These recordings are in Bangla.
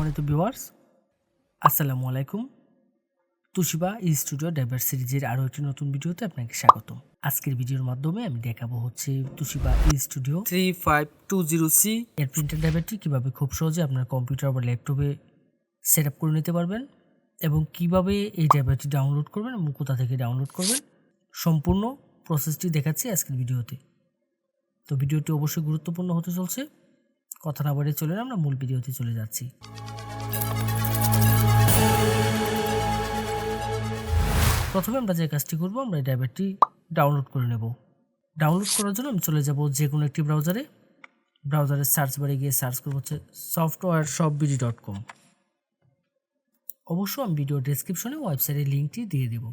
সম্মানিত ভিউয়ার্স, আসসালামু আলাইকুম। তুশিবা স্টুডিও ড্রাইভার সিরিজের আরও একটি নতুন ভিডিওতে আপনাকে স্বাগতম। আজকের ভিডিওর মাধ্যমে আমি দেখাবো হচ্ছে তুশিবা স্টুডিও 3520C এর প্রিন্টার ড্রাইভারটি কীভাবে খুব সহজে আপনার কম্পিউটার বা ল্যাপটপে সেট আপ করে নিতে পারবেন এবং কিভাবে এই ড্রাইভারটি ডাউনলোড করবেন এবং কোথা থেকে ডাউনলোড করবেন, সম্পূর্ণ প্রসেসটি দেখাচ্ছি আজকের ভিডিওতে। তো ভিডিওটি অবশ্যই গুরুত্বপূর্ণ হতে চলছে। কথা না বাড়িয়ে চলে আমরা মূল ভিডিওতে চলে যাচ্ছি। প্রথমে আমরা যে কাজটি করব, আমরা এই ড্রাইভারটি ডাউনলোড করে নেব। ডাউনলোড করার জন্য আমি চলে যাব যে কোনো একটি ব্রাউজারের সার্চ বারে গিয়ে সার্চ করব হচ্ছে softwareshopbd.com। অবশ্য আমি ভিডিও ডেসক্রিপশনে ওয়েবসাইটের লিঙ্কটি দিয়ে দেব।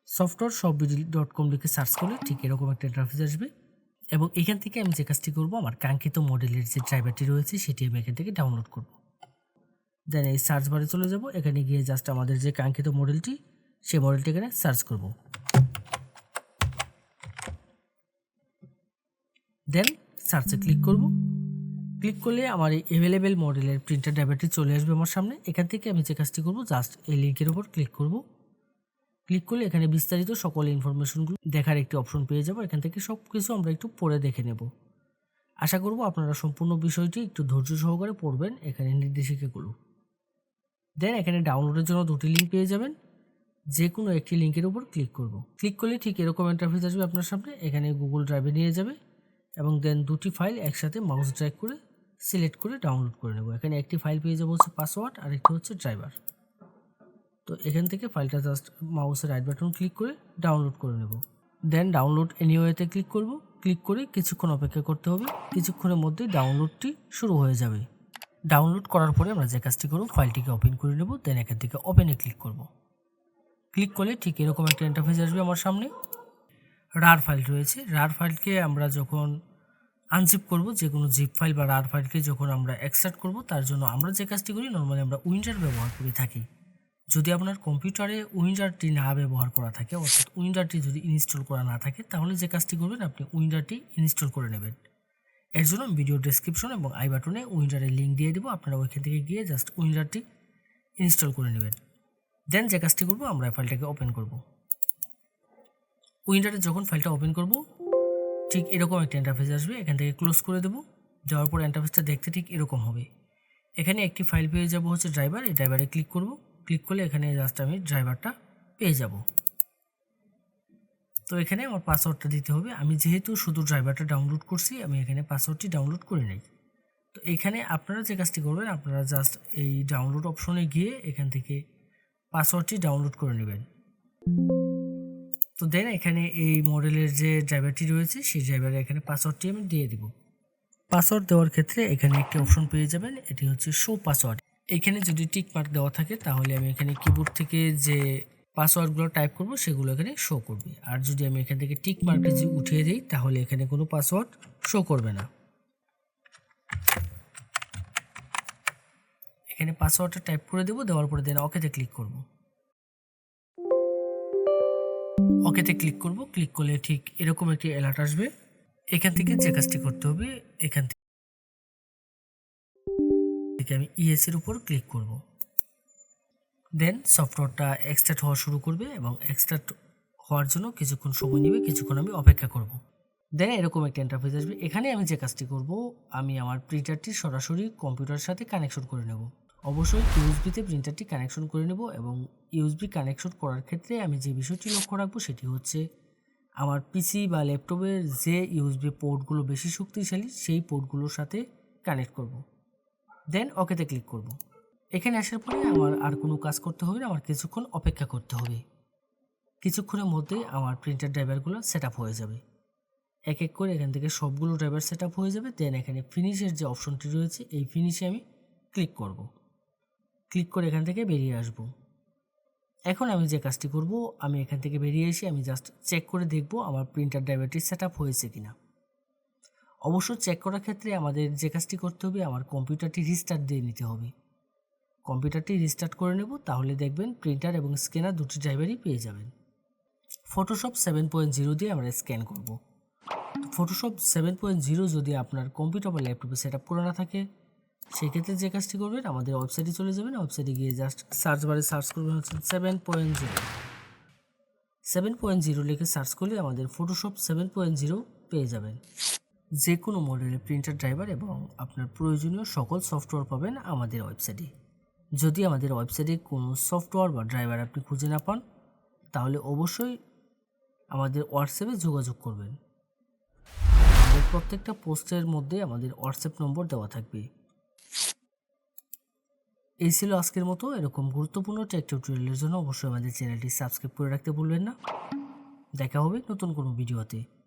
softwareshopbd.com লিখে সার্চ করলে ঠিক এরকম একটা ইন্টারফেস আসবে এবং এখান থেকে আমি যে কাজটি করব, আমার কাঙ্ক্ষিত মডেলের যে ড্রাইভারটি রয়েছে সেটি আমি এখান থেকে ডাউনলোড করব। দেন এই সার্চ বারে চলে যাব, এখানে গিয়ে জাস্ট আমাদের যে কাঙ্ক্ষিত মডেলটি সেই মডেলটি এখানে সার্চ করব। দেন সার্চে ক্লিক করব। ক্লিক করলে আমার এই অ্যাভেলেবেল মডেলের প্রিন্টার ড্রাইভারটি চলে আসবে আমার সামনে। এখান থেকে আমি যে কাজটি করব, জাস্ট এই লিঙ্কের উপর ক্লিক করব। ক্লিক করলে এখানে বিস্তারিত সকল ইনফরমেশনগুলো দেখার একটি অপশন পেয়ে যাব। এখান থেকে সব কিছু আমরা একটু পড়ে দেখে নেব। আশা করব আপনারা সম্পূর্ণ বিষয়টি একটু ধৈর্য সহকারে পড়বেন এখানে নির্দেশিকাগুলো। দেন এখানে ডাউনলোডের জন্য দুটি লিঙ্ক পেয়ে যাবেন, যে কোনো একটি লিঙ্কের উপর ক্লিক করব। ক্লিক করলে ঠিক এরকম ইন্টারফেস আসবে আপনার সামনে। এখানে গুগল ড্রাইভে নিয়ে যাবে এবং দেন দুটি ফাইল একসাথে মাউস ড্র্যাগ করে সিলেক্ট করে ডাউনলোড করে নেব। এখানে একটি ফাইল পেয়ে যাবো হচ্ছে পাসওয়ার্ড আর একটি হচ্ছে ড্রাইভার। তো এখান থেকে ফাইলটা জাস্ট মাউসের রাইট বাটন ক্লিক করে ডাউনলোড করে নেব। দেন ডাউনলোড এনিওয়েতে ক্লিক করব। ক্লিক করে কিছুক্ষণ অপেক্ষা করতে হবে। কিছুক্ষণের মধ্যে ডাউনলোডটি শুরু হয়ে যাবে। ডাউনলোড করার পরে আমরা যে কাজটি করব, ফাইলটিকে ওপেন করে নেব। দেন এখান থেকে ওপেনে ক্লিক করব। ক্লিক করলে ঠিক এরকম একটা ইন্টারফেস আসবে আমার সামনে। রার ফাইল রয়েছে, রার ফাইলকে আমরা যখন আনজিপ করব, যে কোনো জিপ ফাইল বা রার ফাইলকে যখন আমরা এক্সট্রাক্ট করব, তার জন্য আমরা যে কাজটি করি, নর্মালি আমরা উইন্ডার ব্যবহার করে থাকি। যদি আপনার কম্পিউটারে উইন্ডারটি না ব্যবহার করা থাকে, অর্থাৎ উইন্ডারটি যদি ইনস্টল করা না থাকে, তাহলে যে কাজটি করবেন, আপনি উইন্ডারটি ইনস্টল করে নেবেন। এর জন্য ভিডিও ডেসক্রিপশন এবং আই বাটনে উইন্ডারের লিঙ্ক দিয়ে দেবো, আপনারা ওইখান থেকে গিয়ে জাস্ট উইন্ডারটি ইনস্টল করে নেবেন। দেন যে কাজটি করব, আমরা ফাইলটাকে ওপেন করব। উইন্ডারে যখন ফাইলটা ওপেন করব, ঠিক এরকম একটা ইন্টারফেস আসবে। এখান থেকে ক্লোজ করে দেবো। যাওয়ার পর ইন্টারফেসটা দেখতে ঠিক এরকম হবে। এখানে একটি ফাইল পেয়ে যাব হচ্ছে ড্রাইভার। এই ড্রাইভারে ক্লিক করব। ক্লিক করলে এখানে জাস্ট আমি ড্রাইভারটা পেয়ে যাব। তো এখানে আমার পাসওয়ার্ডটা দিতে হবে। আমি যেহেতু শুধু ড্রাইভারটা ডাউনলোড করছি, আমি এখানে পাসওয়ার্ডটি ডাউনলোড করে নেই। তো এখানে আপনারা যে কাজটি করবেন, আপনারা জাস্ট এই ডাউনলোড অপশনে গিয়ে এখান থেকে পাসওয়ার্ডটি ডাউনলোড করে নেবেন। তো দেন এখানে এই মডেলের যে ড্রাইভারটি রয়েছে, সেই ড্রাইভারের এখানে পাসওয়ার্ডটি আমি দিয়ে দিব। পাসওয়ার্ড দেওয়ার ক্ষেত্রে এখানে একটি অপশন পেয়ে যাবেন, এটি হচ্ছে শো পাসওয়ার্ড। এখানে যদি টিক মার্ক দেওয়া থাকে, তাহলে আমি এখানে কিবোর্ড থেকে যে পাসওয়ার্ডগুলো টাইপ করব সেগুলো এখানে শো করবে। আর যদি আমি এখান থেকে টিক মার্কটি যে উঠিয়ে দিই, তাহলে এখানে কোনো পাসওয়ার্ড শো করবে না। এখানে পাসওয়ার্ডটা টাইপ করে দেবো। দেওয়ার পরে দেন ওকেতে ক্লিক করব। ওকেতে ক্লিক করব। ক্লিক করলে ঠিক এরকম একটি অ্যালার্ট আসবে। এখান থেকে যে কাজটি করতে হবে, এখান থেকে আমি ইএস এর উপর ক্লিক করব। দেন সফটওয়্যারটা এক্সট্রাক্ট হওয়া শুরু করবে এবং এক্সট্রাক্ট হওয়ার জন্য কিছুক্ষণ সময় নেবে। কিছুক্ষণ আমি অপেক্ষা করব। দেন এরকম একটা ইন্টারফেস আসবে। এখানে আমি যে কাজটি করব, আমি আমার প্রিন্টারটি সরাসরি কম্পিউটারের সাথে কানেকশন করে নেব। অবশ্যই ইউএসবিতে প্রিন্টারটি কানেকশন করে নেব এবং ইউএসবি কানেকশন করার ক্ষেত্রে আমি যে বিষয়টি লক্ষ্য রাখবো, সেটি হচ্ছে আমার পিসি বা ল্যাপটপের যে ইউএসবি পোর্টগুলো বেশি শক্তিশালী, সেই পোর্টগুলোর সাথে কানেক্ট করব। দেন ওকেতে ক্লিক করব। এখানে আসার পরে আমার আর কোনো কাজ করতে হবে না, আমার কিছুক্ষণ অপেক্ষা করতে হবে। কিছুক্ষণের মধ্যেই আমার প্রিন্টার ড্রাইভারগুলো সেট আপ হয়ে যাবে। এক এক করে এখান থেকে সবগুলো ড্রাইভার সেট আপ হয়ে যাবে। দেন এখানে ফিনিশের যে অপশনটি রয়েছে, এই ফিনিশে আমি ক্লিক করব। ক্লিক করে এখান থেকে বেরিয়ে আসব। এখন আমি যে কাজটি করব, আমি এখান থেকে বেরিয়ে এসে আমি জাস্ট চেক করে দেখব আমার প্রিন্টার ড্রাইভারটি সেট আপ হয়েছে কিনা। অবশ্য চেক করার ক্ষেত্রে আমাদের যে কাজটি করতে হবে, আমার কম্পিউটারটি রিস্টার্ট দিয়ে নিতে হবে। কম্পিউটারটি রিস্টার্ট করে নেব, তাহলে দেখবেন প্রিন্টার এবং স্ক্যানার দুটি ড্রাইভারই পেয়ে যাবেন। ফটোশপ 7.0 দিয়ে আমরা স্ক্যান করব। ফটোশপ 7.0 যদি আপনার কম্পিউটার বা ল্যাপটপে সেট আপ করা না থাকে, সেক্ষেত্রে যে কাজটি করবেন, আমাদের ওয়েবসাইটে চলে যাবেন। ওয়েবসাইটে গিয়ে জাস্ট সার্চ বারে সার্চ করবেন হচ্ছে 7.0 লিখে সার্চ করলে আমাদের ফটোশপ 7.0 পেয়ে যাবেন। যে কোনো মডেলের প্রিন্টার ড্রাইভার এবং আপনার প্রয়োজনীয় সকল সফটওয়্যার পাবেন আমাদের ওয়েবসাইটে। যদি আমাদের ওয়েবসাইটে কোনো সফটওয়্যার বা ড্রাইভার আপনি খুঁজে না পান, তাহলে অবশ্যই আমাদের হোয়াটসঅ্যাপে যোগাযোগ করবেন। আমাদের প্রত্যেকটা পোস্টের মধ্যে আমাদের হোয়াটসঅ্যাপ নম্বর দেওয়া থাকবে। এই ছিল আজকের মতো। এরকম গুরুত্বপূর্ণ টেক টিউটোরিয়ালের জন্য অবশ্যই আমাদের চ্যানেলটি সাবস্ক্রাইব করে রাখতে ভুলবেন না। দেখা হবে নতুন কোনো ভিডিওতে।